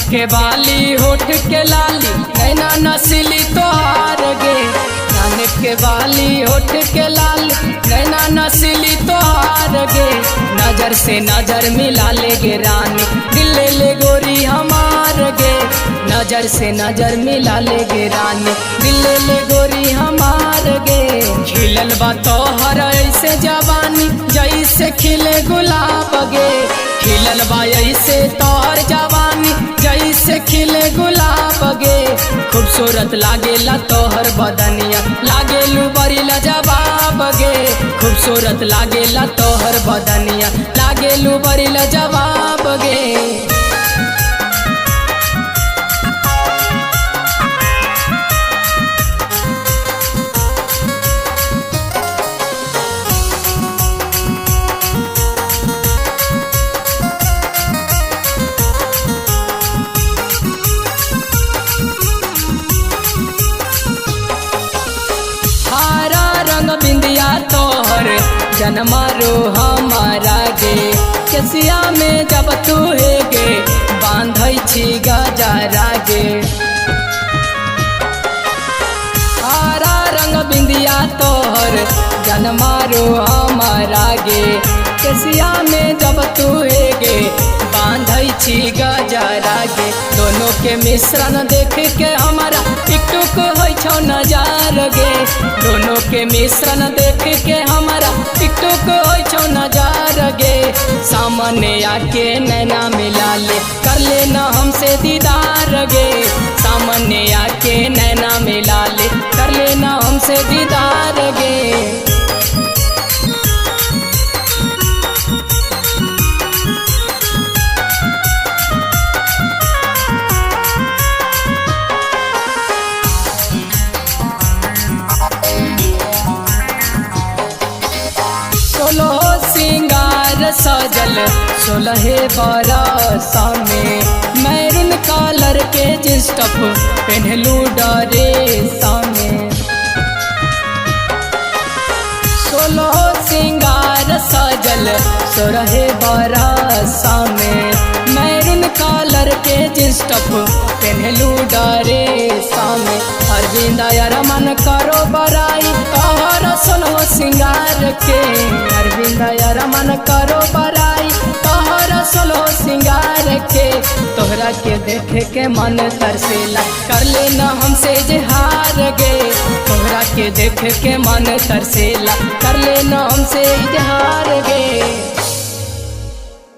के बाली होठ के लाली नैना नस्ली तोहार गे। कान के बाली होठ के लाली नैना नस्ली तोहार गे। नजर से नजर मिला ले गे रानी दिल ले ले गोरी हमार गे। नजर से नजर मिला ले गे रानी दिल ले ले गोरी हमार गे। खिलल बा तोहर ऐसे जवानी जैसे खिले गुलाब गे। खिलल बा ऐसे तोहर जवानी जैसे खिले गुलाब गे। खूबसूरत लागेला तोहर बदनिया लागेलू बड़ी लाजवाब गे। खूबसूरत लागेला तोहर बदनिया लागेलू बड़ी लाजवाब गे। बिंदिया तोहर जनमारो हमारा गे। केसिया में जब तू हे गे बांधै छी गजरा गे। हरा रंग बिंदिया तोहर जनमारो हमारा गे। केसिया में जब तू हे गे बांधै छी गजरा गे। दोनों के मिश्रण देख के हमारा टिकटुक होइ छौ नजार गे। दोनों के मिश्रण देख के हमारा टिकटुक होइ छौ नजार गे। सामने आके नैना मिला ले कर ले न हमसे दीदार गे। सामने आके नैना मिला ले कर ले न हमसे दीदार गे। सिंगार सजल 16 बरस में मैरून कलर के जींस टॉप पहनलू ड्रेस में। 16 सिंगार सजल 16 बरस में मैरून कलर के जींस टॉप पहनलू ड्रेस में। अरविंद रमन करो बड़ाई तोहर 16 सिंगार के। अरविंद रमन करो बड़ाई तोहर 16 सिंगार के। तोहरा के देखे के मन तरसेला कर ले न हमसे इजहार गे। तोहरा के देखे के मन तरसेला कर ले न हमसे इजहार गे।